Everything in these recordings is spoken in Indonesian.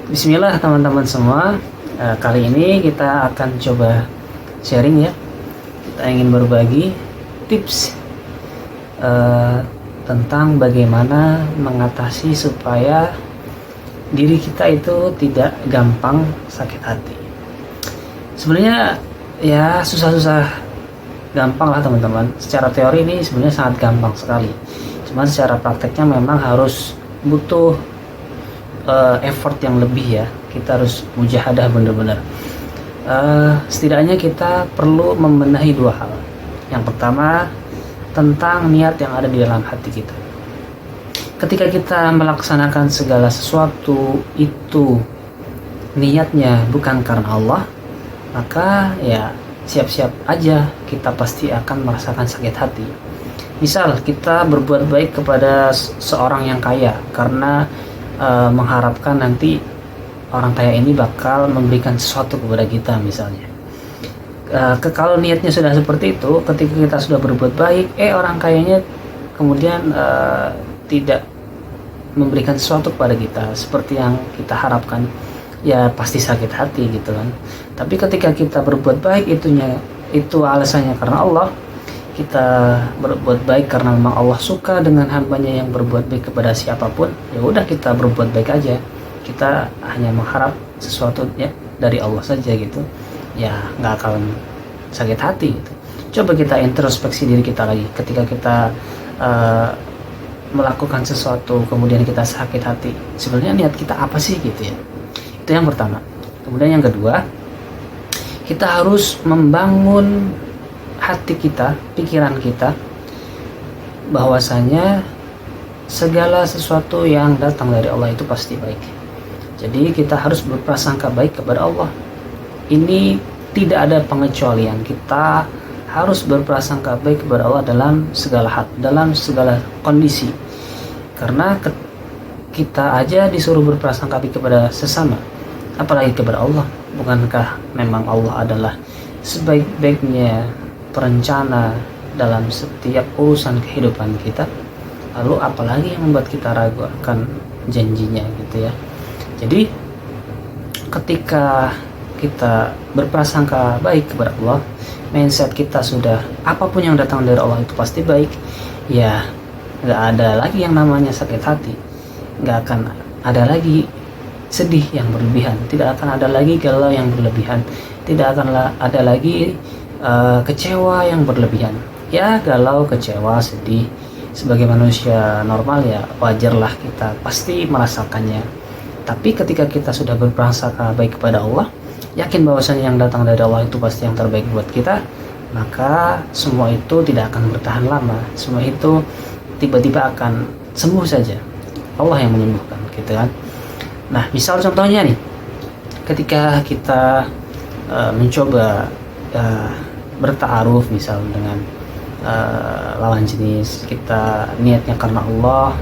Bismillah teman-teman semua. Kali ini kita akan coba sharing ya. Kita ingin berbagi tips tentang bagaimana mengatasi supaya diri kita itu tidak gampang sakit hati. Sebenarnya ya susah-susah gampang lah teman-teman. Secara teori ini sebenarnya sangat gampang sekali. Cuman secara prakteknya memang harus butuh effort yang lebih ya. Kita harus mujahadah benar-benar. Setidaknya kita perlu membenahi dua hal. Yang pertama tentang niat yang ada di dalam hati kita. Ketika kita melaksanakan segala sesuatu itu niatnya bukan karena Allah, maka ya siap-siap aja kita pasti akan merasakan sakit hati. Misal kita berbuat baik kepada seorang yang kaya karena mengharapkan nanti orang kaya ini bakal memberikan sesuatu kepada kita misalnya. Kalau niatnya sudah seperti itu, ketika kita sudah berbuat baik, orang kayanya kemudian tidak memberikan sesuatu kepada kita seperti yang kita harapkan, ya pasti sakit hati gitu kan. Tapi ketika kita berbuat baik itu alasannya karena Allah, kita berbuat baik karena memang Allah suka dengan hambanya yang berbuat baik kepada siapapun, ya udah kita berbuat baik aja. Kita hanya mengharap sesuatu ya dari Allah saja gitu, ya nggak akan sakit hati gitu. Coba kita introspeksi diri kita lagi, ketika kita melakukan sesuatu kemudian kita sakit hati, sebenarnya niat kita apa sih gitu ya. Itu yang pertama. Kemudian yang kedua, kita harus membangun hati kita, pikiran kita, bahwasanya segala sesuatu yang datang dari Allah itu pasti baik. Jadi kita harus berprasangka baik kepada Allah. Ini tidak ada pengecualian. Kita harus berprasangka baik kepada Allah dalam segala hal, dalam segala kondisi. Karena kita aja disuruh berprasangka baik kepada sesama, apalagi kepada Allah. Bukankah memang Allah adalah sebaik-baiknya perencana dalam setiap urusan kehidupan kita? Lalu apalagi yang membuat kita ragu akan janjinya gitu ya. Jadi ketika kita berprasangka baik kepada Allah, mindset kita sudah apapun yang datang dari Allah itu pasti baik, ya nggak ada lagi yang namanya sakit hati, nggak akan ada lagi sedih yang berlebihan, tidak akan ada lagi galau yang berlebihan, tidak akan ada lagi kecewa yang berlebihan. Ya galau, kecewa, sedih sebagai manusia normal ya wajarlah, kita pasti merasakannya. Tapi ketika kita sudah berprasangka baik kepada Allah, yakin bahwasanya yang datang dari Allah itu pasti yang terbaik buat kita, maka semua itu tidak akan bertahan lama. Semua itu tiba-tiba akan sembuh saja. Allah yang menyembuhkan gitu kan. Nah misal contohnya nih, ketika kita mencoba bertaaruf misal dengan lawan jenis, kita niatnya karena Allah,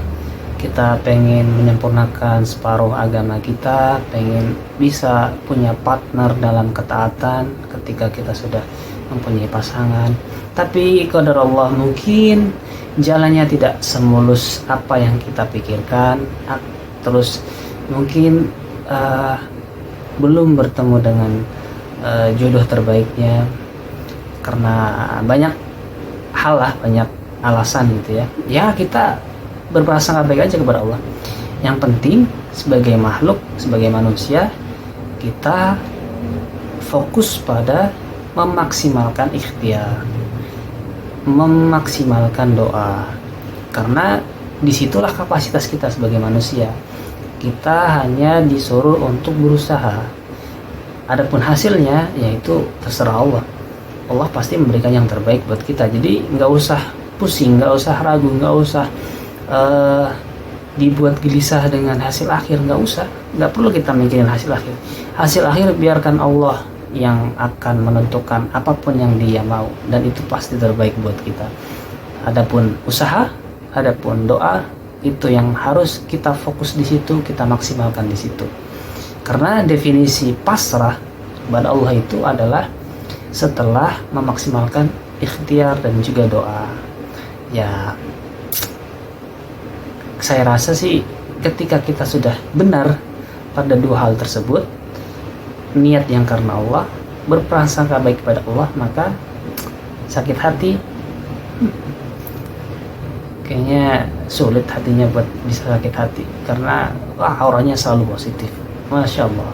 kita pengen menyempurnakan separuh agama kita, pengen bisa punya partner dalam ketaatan ketika kita sudah mempunyai pasangan. Tapi qadar Allah mungkin jalannya tidak semulus apa yang kita pikirkan, terus mungkin belum bertemu dengan jodoh terbaiknya karena banyak hal lah, banyak alasan gitu ya. Ya kita berprasangka baik aja kepada Allah. Yang penting sebagai makhluk, sebagai manusia, kita fokus pada memaksimalkan ikhtiar, memaksimalkan doa, karena disitulah kapasitas kita sebagai manusia. Kita hanya disuruh untuk berusaha. Adapun hasilnya yaitu terserah Allah. Allah pasti memberikan yang terbaik buat kita. Jadi nggak usah pusing, nggak usah ragu, nggak usah dibuat gelisah dengan hasil akhir, nggak usah, nggak perlu kita mikirin hasil akhir. Hasil akhir biarkan Allah yang akan menentukan apapun yang Dia mau, dan itu pasti terbaik buat kita. Adapun usaha, adapun doa, itu yang harus kita fokus di situ, kita maksimalkan di situ. Karena definisi pasrah kepada Allah itu adalah setelah memaksimalkan ikhtiar dan juga doa. Ya saya rasa sih ketika kita sudah benar pada dua hal tersebut, niat yang karena Allah, berprasangka baik kepada Allah, maka sakit hati kayaknya sulit hatinya buat bisa sakit hati, karena auranya selalu positif. Masya Allah.